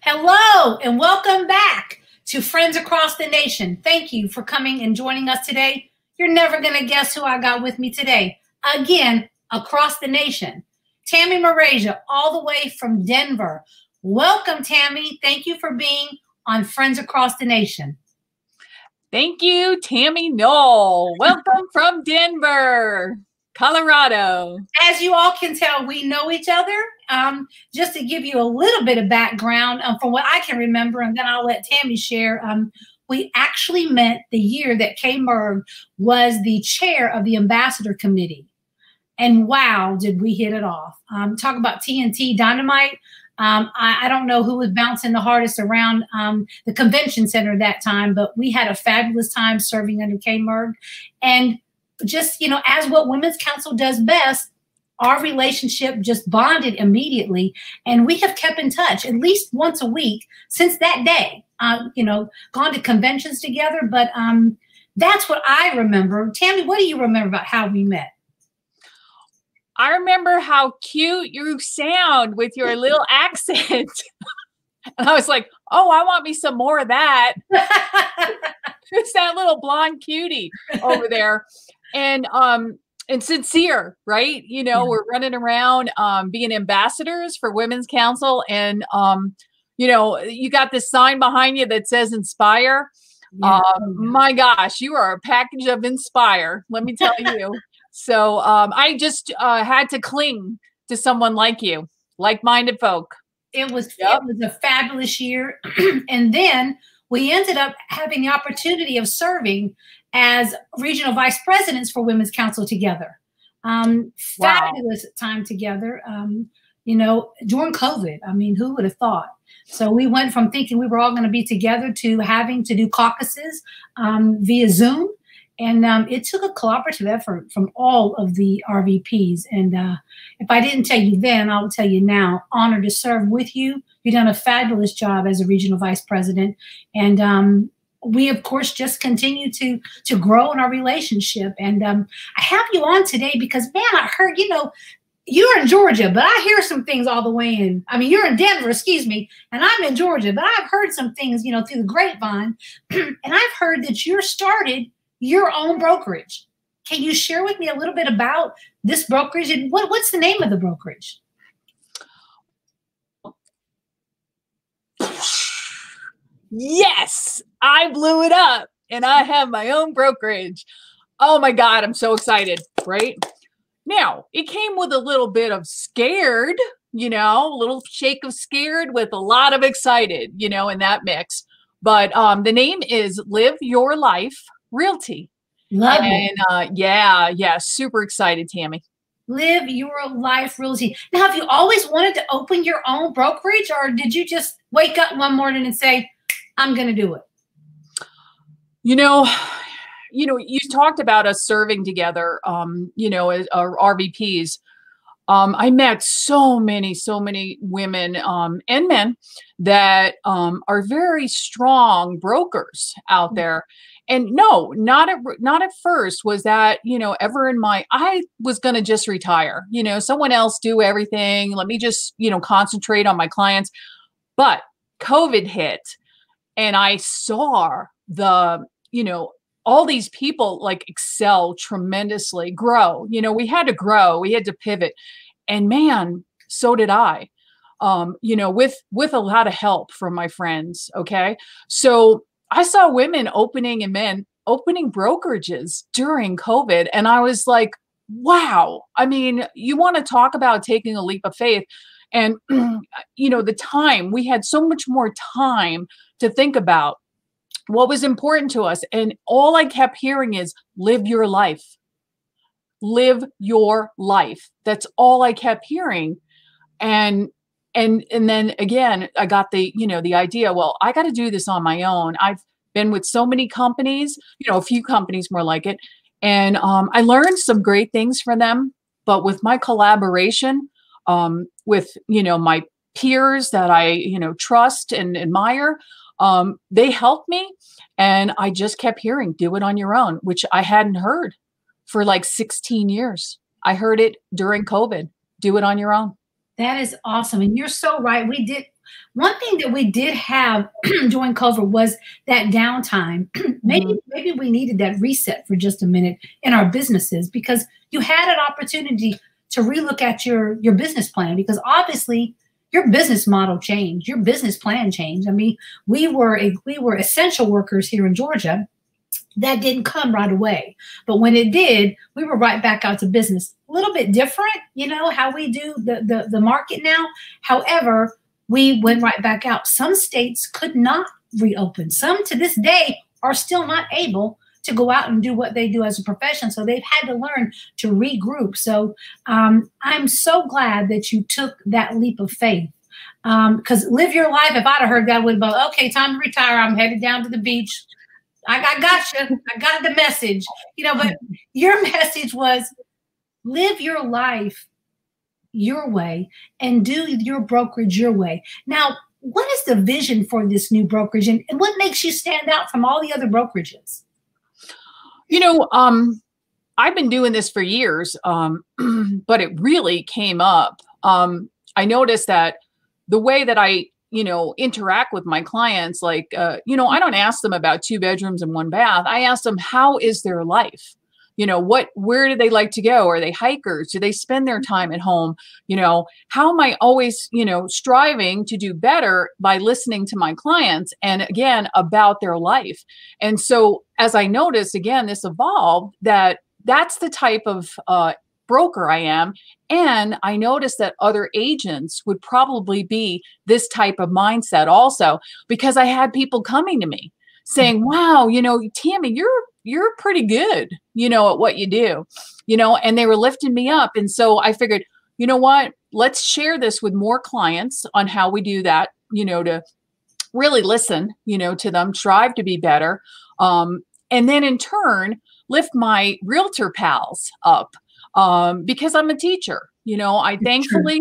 Hello and welcome back to Friends Across the Nation. Thank you for coming and joining us today. You're never going to guess who I got with me today. Again, across the nation. Tammy Marasia, all the way from Denver. Welcome, Tammy. Thank you for being on Friends Across the Nation. Thank you, Tammy Noll. Welcome from Denver, Colorado. As you all can tell, we know each other. Just to give you a little bit of background from what I can remember, and then I'll let Tammy share. We actually met the year that Kay Merg was the chair of the Ambassador Committee. And wow, did we hit it off. Talk about TNT Dynamite. I don't know who was bouncing the hardest around the convention center that time, but we had a fabulous time serving under Kay Merg. And just, you know, as what Women's Council does best, our relationship just bonded immediately. And we have kept in touch at least once a week since that day, you know, gone to conventions together. But that's what I remember. Tammy, what do you remember about how we met? I remember how cute you sound with your little accent. And I was like, oh, I want me some more of that. It's that little blonde cutie over there. And sincere, right? You know, we're running around being ambassadors for Women's Council. And, you know, you got this sign behind you that says inspire. Yeah. My gosh, you are a package of inspire, let me tell you. So I just had to cling to someone like you, like-minded folk. It was a fabulous year. And then we ended up having the opportunity of serving as regional vice presidents for Women's Council together. Fabulous time together, you know, during COVID. I mean, who would have thought? So we went from thinking we were all going to be together to having to do caucuses via Zoom. And it took a collaborative effort from all of the RVPs. And if I didn't tell you then, I'll tell you now. Honored to serve with you. You've done a fabulous job as a regional vice president. And we, of course, just continue to grow in our relationship. And I have you on today because, man, I heard, you know, you're in Georgia, but I hear some things all the way in. I mean, you're in Denver, excuse me, and I'm in Georgia, but I've heard some things, you know, through the grapevine. And I've heard that you started your own brokerage. Can you share with me a little bit about this brokerage and what's the name of the brokerage? Yes, I blew it up and I have my own brokerage. Oh my God, I'm so excited, right? Now, it came with a little bit of scared, you know, a little shake of scared with a lot of excited, you know, in that mix. But the name is Live Your Life Realty. Love it. Yeah, super excited, Tammy. Live Your Life Realty. Now, have you always wanted to open your own brokerage, or did you just wake up one morning and say, I'm going to do it? You know, you talked about us serving together, you know, as RVPs. I met so many women and men that are very strong brokers out there. And no, not at first was that, you know, ever in I was going to just retire, you know, someone else do everything. Let me just, you know, concentrate on my clients. But COVID hit and I saw you know, all these people like excel tremendously, grow, you know, we had to grow, we had to pivot. And man, so did I, you know, with a lot of help from my friends. Okay. So I saw women opening and men opening brokerages during COVID. And I was like, wow. I mean, you want to talk about taking a leap of faith. And, you know, the time, we had so much more time to think about what was important to us. And all I kept hearing is live your life. Live your life. That's all I kept hearing. And then again, I got the, you know, the idea, well, I got to do this on my own. I've been with so many companies, you know, a few companies more like it. And I learned some great things from them, but with my collaboration, with, you know, my peers that I, you know, trust and admire, they helped me. And I just kept hearing, do it on your own, which I hadn't heard for like 16 years. I heard it during COVID, do it on your own. That is awesome. And you're so right. One thing that we did have during COVID was that downtime. Maybe we needed that reset for just a minute in our businesses, because you had an opportunity to relook at your business plan, because obviously your business model changed, your business plan changed. I mean, we were essential workers here in Georgia. That didn't come right away, but when it did, we were right back out to business. A little bit different, you know, how we do the market now. However, we went right back out. Some states could not reopen. Some to this day are still not able to go out and do what they do as a profession. So they've had to learn to regroup. So I'm so glad that you took that leap of faith. Because live your life, if I'd have heard that, I would have been, okay, time to retire. I'm headed down to the beach. I got you. I got the message, you know, but your message was live your life your way and do your brokerage your way. Now, what is the vision for this new brokerage, and what makes you stand out from all the other brokerages? You know, I've been doing this for years, but it really came up. I noticed that the way that I interact with my clients, like, I don't ask them about 2 bedrooms and 1 bath. I ask them, how is their life? Where do they like to go? Are they hikers? Do they spend their time at home? How am I always, striving to do better by listening to my clients and again, about their life. And so as I noticed, again, this evolved, that's the type of, broker I am. And I noticed that other agents would probably be this type of mindset also, because I had people coming to me saying, wow, Tammy, you're pretty good, at what you do, and they were lifting me up. And so I figured, you know what, let's share this with more clients on how we do that, to really listen, to them, strive to be better. And then in turn, lift my realtor pals up. Because I'm a teacher, I thankfully,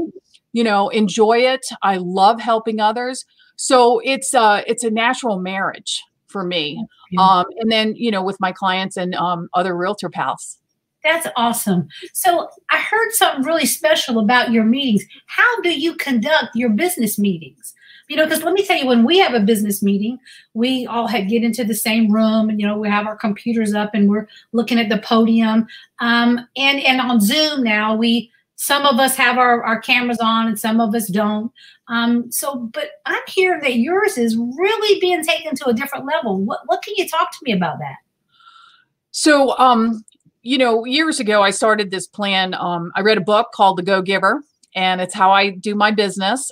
enjoy it. I love helping others. So it's a natural marriage for me. And then, with my clients and other realtor pals. That's awesome. So I heard something really special about your meetings. How do you conduct your business meetings? Because let me tell you, when we have a business meeting, we all get into the same room, and we have our computers up and we're looking at the podium. And on Zoom now, some of us have our cameras on and some of us don't. But I'm hearing that yours is really being taken to a different level. What can you talk to me about that? So, years ago, I started this plan. I read a book called The Go-Giver. And it's how I do my business,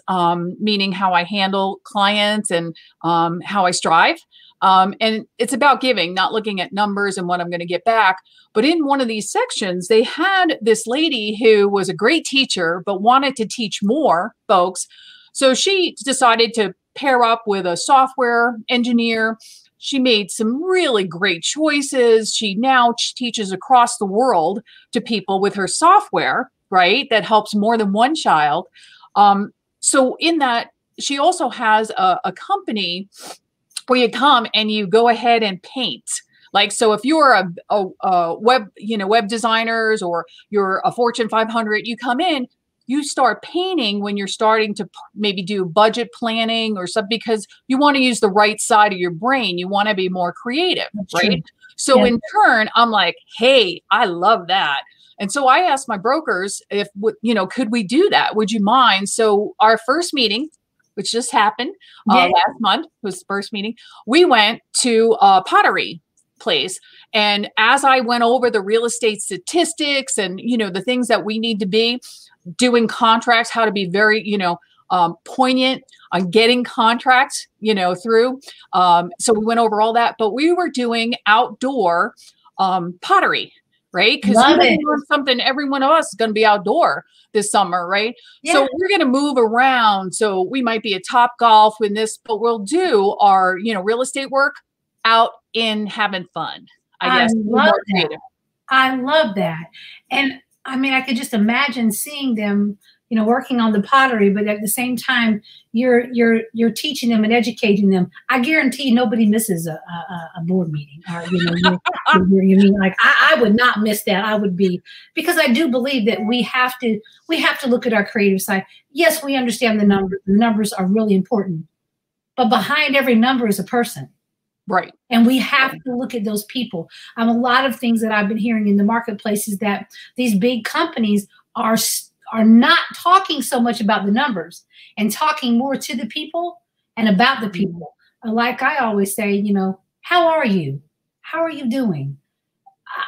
meaning how I handle clients and how I strive. And it's about giving, not looking at numbers and what I'm going to get back. But in one of these sections, they had this lady who was a great teacher, but wanted to teach more folks. So she decided to pair up with a software engineer. She made some really great choices. She now teaches across the world to people with her software, right? That helps more than one child. So in that, she also has a company where you come and you go ahead and paint. Like, so if you're a web designers, or you're a Fortune 500, you come in, you start painting when you're starting to maybe do budget planning or something, because you want to use the right side of your brain. You want to be more creative, That's right? true. So in turn, I'm like, hey, I love that. And so I asked my brokers if, could we do that? Would you mind? So our first meeting, which just happened last month, was the first meeting, we went to a pottery place. And as I went over the real estate statistics and, the things that we need to be doing contracts, how to be very, poignant on getting contracts, through. So we went over all that, but we were doing outdoor pottery. Right? Because something, every one of us is going to be outdoor this summer, right? Yeah. So we're going to move around. So we might be at Top Golf in this, but we'll do our, real estate work out in having fun. I guess. Love that. I love that. And I mean, I could just imagine seeing them, working on the pottery, but at the same time, you're teaching them and educating them. I guarantee nobody misses a board meeting. Or, you mean like I would not miss that. I would be, because I do believe that we have to look at our creative side. Yes, we understand the numbers. The numbers are really important, but behind every number is a person. Right. And we have to look at those people. A lot of things that I've been hearing in the marketplace is that these big companies are not talking so much about the numbers and talking more to the people and about the people. Like I always say, how are you? How are you doing?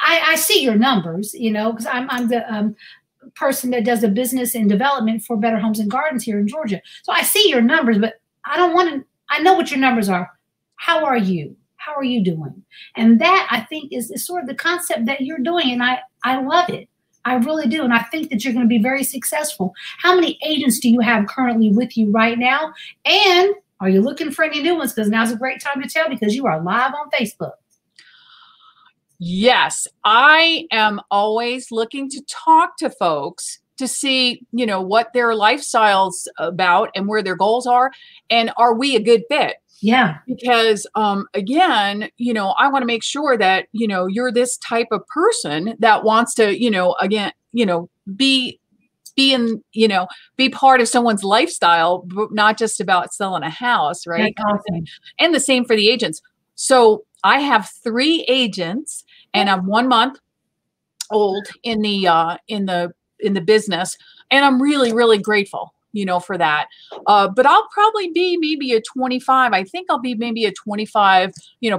I see your numbers, because I'm the person that does the business and development for Better Homes and Gardens here in Georgia. So I see your numbers, but I know what your numbers are. How are you? How are you doing? And that, I think, is sort of the concept that you're doing. And I love it. I really do. And I think that you're going to be very successful. How many agents do you have currently with you right now? And are you looking for any new ones? Because now's a great time to tell, because you are live on Facebook. Yes, I am always looking to talk to folks to see, what their lifestyle's about and where their goals are. And are we a good fit? Yeah. Because, again, I want to make sure that, you're this type of person that wants to, be part of someone's lifestyle, but not just about selling a house. Right. That's awesome. And the same for the agents. So I have 3 agents, and I'm 1 month old in the business. And I'm really, really grateful, for that. But I'll probably be maybe a 25. I think I'll be maybe a 25,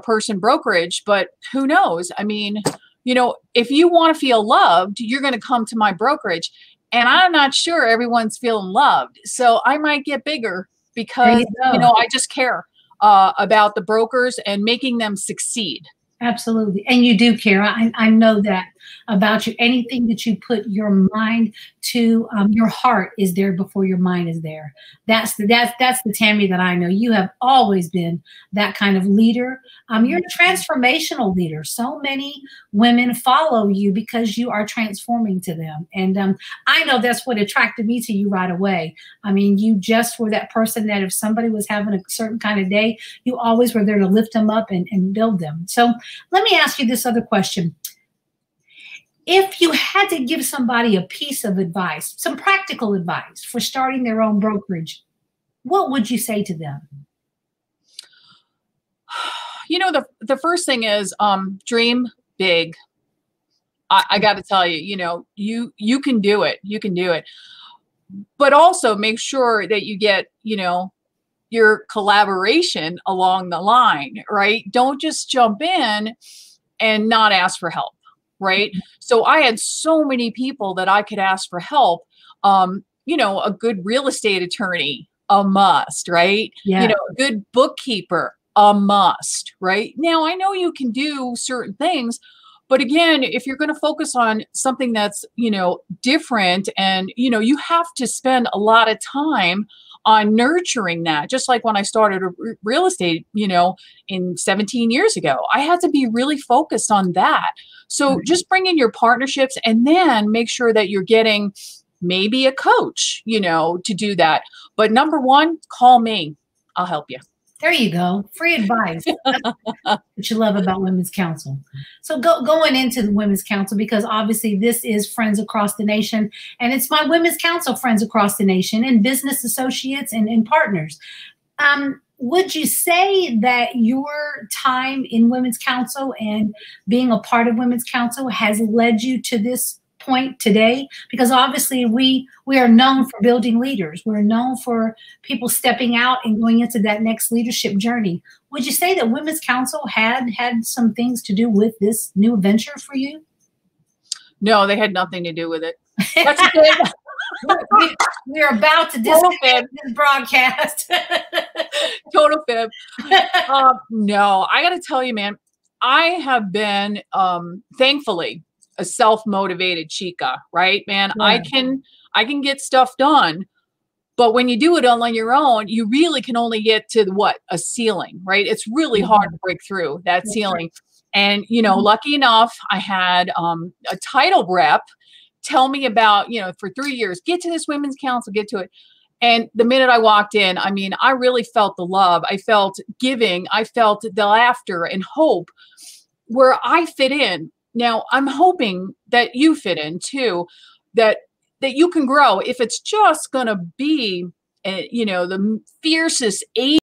person brokerage, but who knows? I mean, if you want to feel loved, you're going to come to my brokerage, and I'm not sure everyone's feeling loved. So I might get bigger because, I just care about the brokers and making them succeed. Absolutely. And you do care. I know that about you. Anything that you put your mind to, your heart is there before your mind is there. That's the Tammy that I know. You have always been that kind of leader. You're a transformational leader. So many women follow you because you are transforming to them. And I know that's what attracted me to you right away. I mean, you just were that person that if somebody was having a certain kind of day, you always were there to lift them up and build them. So let me ask you this other question. If you had to give somebody a piece of advice, some practical advice for starting their own brokerage, what would you say to them? The first thing is dream big. I got to tell you, you can do it. You can do it. But also make sure that you get, your collaboration along the line, right? Don't just jump in and not ask for help, right? So I had so many people that I could ask for help. A good real estate attorney, a must, right? Yeah. A good bookkeeper, a must, right? Now, I know you can do certain things, but again, if you're going to focus on something that's, different, and, you have to spend a lot of time on nurturing that. Just like when I started real estate, in 17 years ago, I had to be really focused on that. So just bring in your partnerships, and then make sure that you're getting maybe a coach, to do that. But number one, call me. I'll help you. There you go. Free advice. That's what you love about Women's Council. So going into the Women's Council, because obviously this is Friends Across the Nation, and it's my Women's Council Friends Across the Nation and business associates and partners. Would you say that your time in Women's Council and being a part of Women's Council has led you to this point today? Because obviously we are known for building leaders. We're known for people stepping out and going into that next leadership journey. Would you say that Women's Council had some things to do with this new venture for you? No, they had nothing to do with it. That's good. We're about to disconnect this broadcast. Total fib. No, I got to tell you, man, I have been, thankfully, a self-motivated chica, right, man? Yeah. I can get stuff done, but when you do it all on your own, you really can only get to a ceiling, right? It's really hard to break through that ceiling. And, lucky enough, I had a title rep tell me about, you know, for 3 years, get to this women's council, get to it. And the minute I walked in, I mean, I really felt the love. I felt giving. I felt the laughter and hope where I fit in. Now, I'm hoping that you fit in too, that you can grow. If it's just going to be, you know, the fiercest